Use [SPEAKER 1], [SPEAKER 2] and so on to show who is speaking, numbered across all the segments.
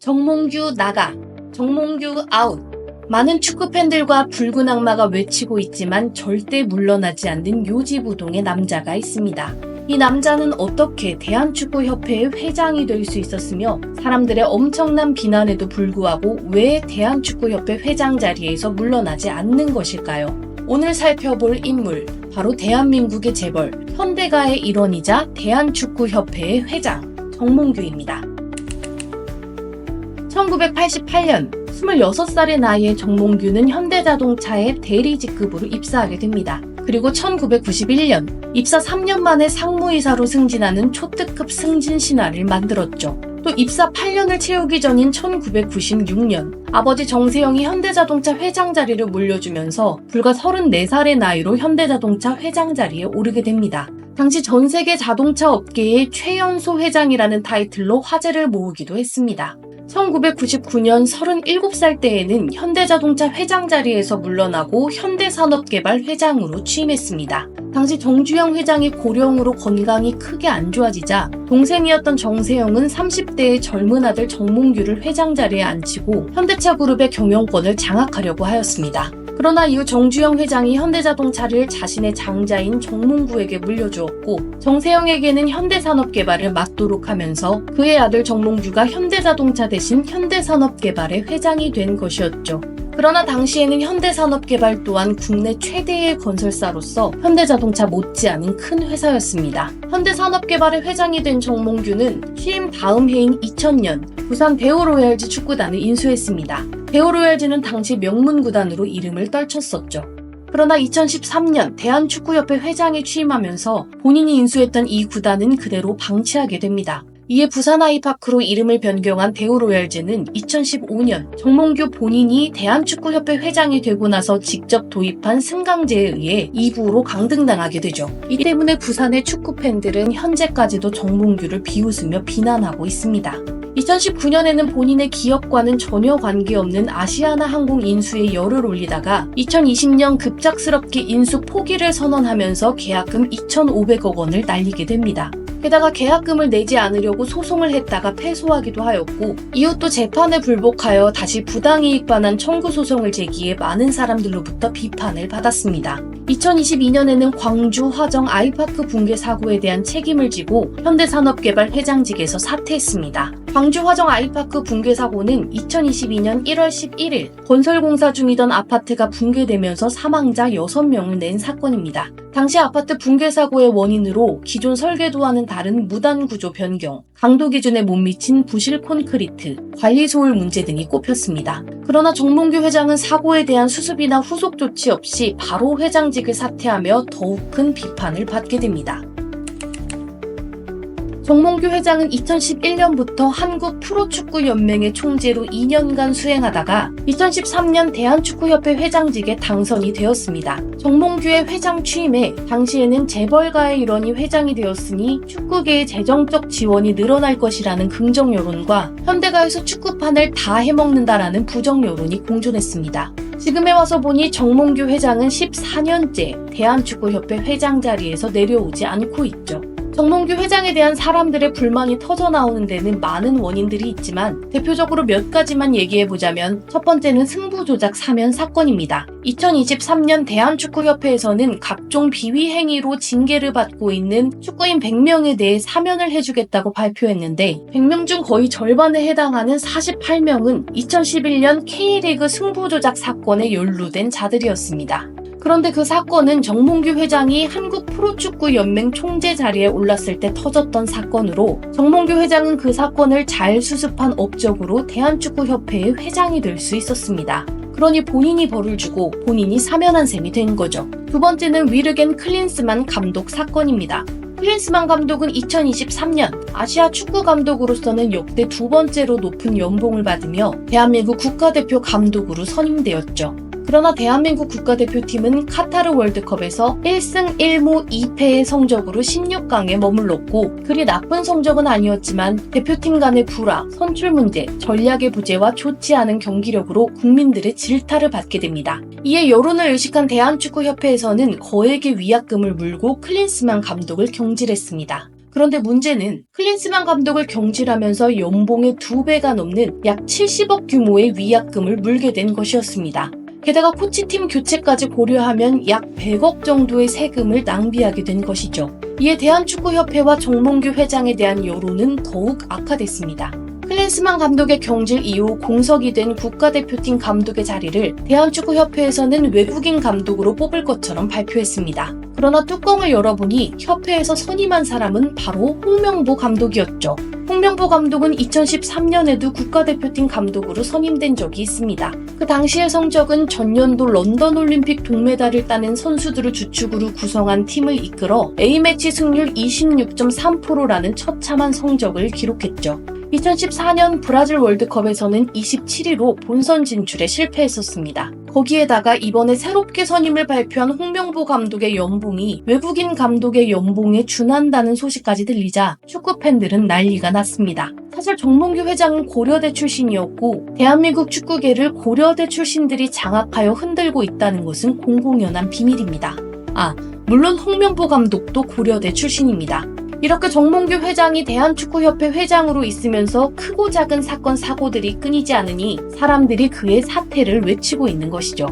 [SPEAKER 1] 정몽규 나가, 정몽규 아웃. 많은 축구팬들과 붉은 악마가 외치고 있지만 절대 물러나지 않는 요지부동의 남자가 있습니다. 이 남자는 어떻게 대한축구협회의 회장이 될 수 있었으며 사람들의 엄청난 비난에도 불구하고 왜 대한축구협회 회장 자리에서 물러나지 않는 것일까요? 오늘 살펴볼 인물, 바로 대한민국의 재벌, 현대가의 일원이자 대한축구협회의 회장, 정몽규입니다. 1988년 26살의 나이에 정몽규는 현대자동차의 대리 직급으로 입사하게 됩니다. 그리고 1991년 입사 3년 만에 상무이사로 승진하는 초특급 승진 신화를 만들었죠. 또 입사 8년을 채우기 전인 1996년 아버지 정세영이 현대자동차 회장 자리를 물려주면서 불과 34살의 나이로 현대자동차 회장 자리에 오르게 됩니다. 당시 전 세계 자동차 업계의 최연소 회장이라는 타이틀로 화제를 모으기도 했습니다. 1999년 37살 때에는 현대자동차 회장 자리에서 물러나고 현대산업개발 회장으로 취임했습니다. 당시 정주영 회장이 고령으로 건강이 크게 안 좋아지자 동생이었던 정세영은 30대의 젊은 아들 정몽규를 회장 자리에 앉히고 현대차그룹의 경영권을 장악하려고 하였습니다. 그러나 이후 정주영 회장이 현대자동차를 자신의 장자인 정몽구에게 물려주었고 정세영에게는 현대산업개발을 맡도록 하면서 그의 아들 정몽규가 현대자동차 대신 현대산업개발의 회장이 된 것이었죠. 그러나 당시에는 현대산업개발 또한 국내 최대의 건설사로서 현대자동차 못지않은 큰 회사였습니다. 현대산업개발의 회장이 된 정몽규는 취임 다음 해인 2000년 부산 대우로얄즈 축구단을 인수했습니다. 대우로얄즈는 당시 명문구단으로 이름을 떨쳤었죠. 그러나 2013년 대한축구협회 회장에 취임하면서 본인이 인수했던 이 구단은 그대로 방치하게 됩니다. 이에 부산 아이파크로 이름을 변경한 대우로얄즈는 2015년 정몽규 본인이 대한축구협회 회장이 되고 나서 직접 도입한 승강제에 의해 2부로 강등당하게 되죠. 이 때문에 부산의 축구팬들은 현재까지도 정몽규를 비웃으며 비난하고 있습니다. 2019년에는 본인의 기업과는 전혀 관계없는 아시아나 항공 인수에 열을 올리다가 2020년 급작스럽게 인수 포기를 선언하면서 계약금 2,500억 원을 날리게 됩니다. 게다가 계약금을 내지 않으려고 소송을 했다가 패소하기도 하였고 이후 또 재판에 불복하여 다시 부당이익 반환 청구 소송을 제기해 많은 사람들로부터 비판을 받았습니다. 2022년에는 광주 화정 아이파크 붕괴 사고에 대한 책임을 지고 현대산업개발 회장직에서 사퇴했습니다. 광주 화정 아이파크 붕괴 사고는 2022년 1월 11일 건설공사 중이던 아파트가 붕괴되면서 사망자 6명을 낸 사건입니다. 당시 아파트 붕괴 사고의 원인으로 기존 설계도와는 다른 무단 구조 변경, 강도 기준에 못 미친 부실 콘크리트, 관리 소홀 문제 등이 꼽혔습니다. 그러나 정몽규 회장은 사고에 대한 수습이나 후속 조치 없이 바로 회장직을 사퇴하며 더욱 큰 비판을 받게 됩니다. 정몽규 회장은 2011년부터 한국 프로축구연맹의 총재로 2년간 수행하다가 2013년 대한축구협회 회장직에 당선이 되었습니다. 정몽규의 회장 취임에 당시에는 재벌가의 일원이 회장이 되었으니 축구계의 재정적 지원이 늘어날 것이라는 긍정 여론과 현대가에서 축구판을 다 해먹는다라는 부정 여론이 공존했습니다. 지금에 와서 보니 정몽규 회장은 14년째 대한축구협회 회장 자리에서 내려오지 않고 있죠. 정몽규 회장에 대한 사람들의 불만이 터져나오는 데는 많은 원인들이 있지만 대표적으로 몇 가지만 얘기해보자면 첫 번째는 승부조작 사면 사건입니다. 2023년 대한축구협회에서는 각종 비위 행위로 징계를 받고 있는 축구인 100명에 대해 사면을 해주겠다고 발표했는데 100명 중 거의 절반에 해당하는 48명은 2011년 K리그 승부조작 사건에 연루된 자들이었습니다. 그런데 그 사건은 정몽규 회장이 한국 프로축구연맹 총재 자리에 올랐을 때 터졌던 사건으로 정몽규 회장은 그 사건을 잘 수습한 업적으로 대한축구협회의 회장이 될 수 있었습니다. 그러니 본인이 벌을 주고 본인이 사면한 셈이 된 거죠. 두 번째는 위르겐 클린스만 감독 사건입니다. 클린스만 감독은 2023년 아시아 축구 감독으로서는 역대 두 번째로 높은 연봉을 받으며 대한민국 국가대표 감독으로 선임되었죠. 그러나 대한민국 국가대표팀은 카타르 월드컵에서 1승 1무 2패의 성적으로 16강에 머물렀고 그리 나쁜 성적은 아니었지만 대표팀 간의 불화, 선출 문제, 전략의 부재와 좋지 않은 경기력으로 국민들의 질타를 받게 됩니다. 이에 여론을 의식한 대한축구협회에서는 거액의 위약금을 물고 클린스만 감독을 경질했습니다. 그런데 문제는 클린스만 감독을 경질하면서 연봉의 2배가 넘는 약 70억 규모의 위약금을 물게 된 것이었습니다. 게다가 코치팀 교체까지 고려하면 약 100억 정도의 세금을 낭비하게 된 것이죠. 이에 대한축구협회와 정몽규 회장에 대한 여론은 더욱 악화됐습니다. 클린스만 감독의 경질 이후 공석이 된 국가대표팀 감독의 자리를 대한축구협회에서는 외국인 감독으로 뽑을 것처럼 발표했습니다. 그러나 뚜껑을 열어보니 협회에서 선임한 사람은 바로 홍명보 감독이었죠. 홍명보 감독은 2013년에도 국가대표팀 감독으로 선임된 적이 있습니다. 그 당시의 성적은 전년도 런던올림픽 동메달을 따낸 선수들을 주축으로 구성한 팀을 이끌어 A매치 승률 26.3%라는 처참한 성적을 기록했죠. 2014년 브라질 월드컵에서는 27위로 본선 진출에 실패했었습니다. 거기에다가 이번에 새롭게 선임을 발표한 홍명보 감독의 연봉이 외국인 감독의 연봉에 준한다는 소식까지 들리자 축구팬들은 난리가 났습니다. 사실 정몽규 회장은 고려대 출신이었고 대한민국 축구계를 고려대 출신들이 장악하여 흔들고 있다는 것은 공공연한 비밀입니다. 물론 홍명보 감독도 고려대 출신입니다. 이렇게 정몽규 회장이 대한축구협회 회장으로 있으면서 크고 작은 사건 사고들이 끊이지 않으니 사람들이 그의 사퇴를 외치고 있는 것이죠.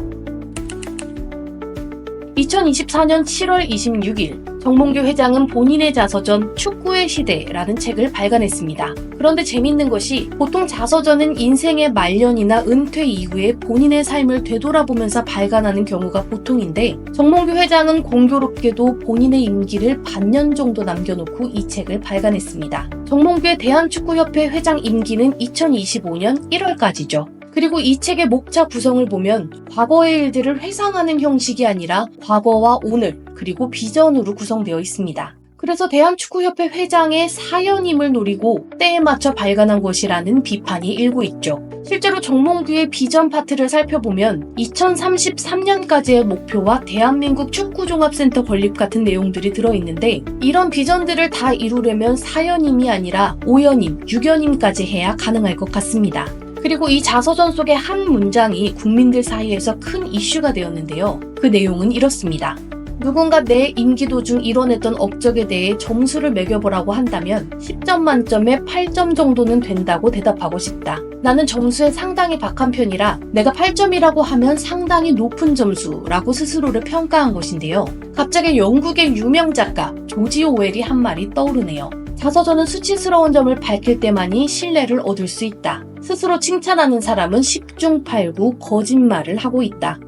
[SPEAKER 1] 2024년 7월 26일 정몽규 회장은 본인의 자서전 축구의 시대라는 책을 발간했습니다. 그런데 재밌는 것이 보통 자서전은 인생의 말년이나 은퇴 이후에 본인의 삶을 되돌아보면서 발간하는 경우가 보통인데 정몽규 회장은 공교롭게도 본인의 임기를 반년 정도 남겨놓고 이 책을 발간했습니다. 정몽규의 대한축구협회 회장 임기는 2025년 1월까지죠. 그리고 이 책의 목차 구성을 보면 과거의 일들을 회상하는 형식이 아니라 과거와 오늘 그리고 비전으로 구성되어 있습니다. 그래서 대한축구협회 회장의 사연임을 노리고 때에 맞춰 발간한 것이라는 비판이 일고 있죠. 실제로 정몽규의 비전 파트를 살펴보면 2033년까지의 목표와 대한민국 축구종합센터 건립 같은 내용들이 들어있는데 이런 비전들을 다 이루려면 4연임이 아니라 5연임, 6연임까지 해야 가능할 것 같습니다. 그리고 이 자서전 속의 한 문장이 국민들 사이에서 큰 이슈가 되었는데요. 그 내용은 이렇습니다. 누군가 내 임기 도중 이뤄냈던 업적에 대해 점수를 매겨보라고 한다면 10점 만점에 8점 정도는 된다고 대답하고 싶다. 나는 점수에 상당히 박한 편이라 내가 8점이라고 하면 상당히 높은 점수라고 스스로를 평가한 것인데요. 갑자기 영국의 유명 작가 조지 오웰이 한 말이 떠오르네요. 자서전은 수치스러운 점을 밝힐 때만이 신뢰를 얻을 수 있다. 스스로 칭찬하는 사람은 10중 8구 거짓말을 하고 있다.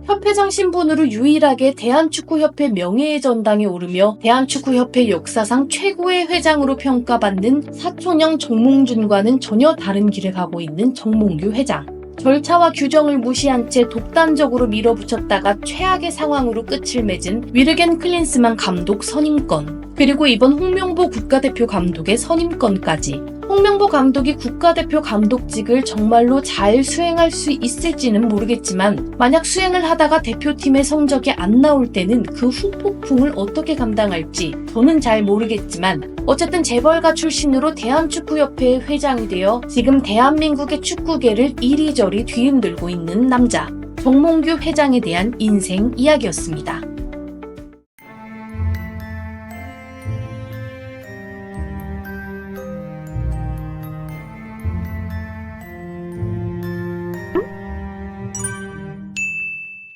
[SPEAKER 1] 협회장 신분으로 유일하게 대한축구협회 명예의 전당에 오르며 대한축구협회 역사상 최고의 회장으로 평가받는 사촌형 정몽준과는 전혀 다른 길을 가고 있는 정몽규 회장. 절차와 규정을 무시한 채 독단적으로 밀어붙였다가 최악의 상황으로 끝을 맺은 위르겐 클린스만 감독 선임권, 그리고 이번 홍명보 국가대표 감독의 선임권까지. 홍명보 감독이 국가대표 감독직을 정말로 잘 수행할 수 있을지는 모르겠지만 만약 수행을 하다가 대표팀의 성적이 안 나올 때는 그 후폭풍을 어떻게 감당할지 저는 잘 모르겠지만 어쨌든 재벌가 출신으로 대한축구협회의 회장이 되어 지금 대한민국의 축구계를 이리저리 뒤흔들고 있는 남자 정몽규 회장에 대한 인생 이야기였습니다.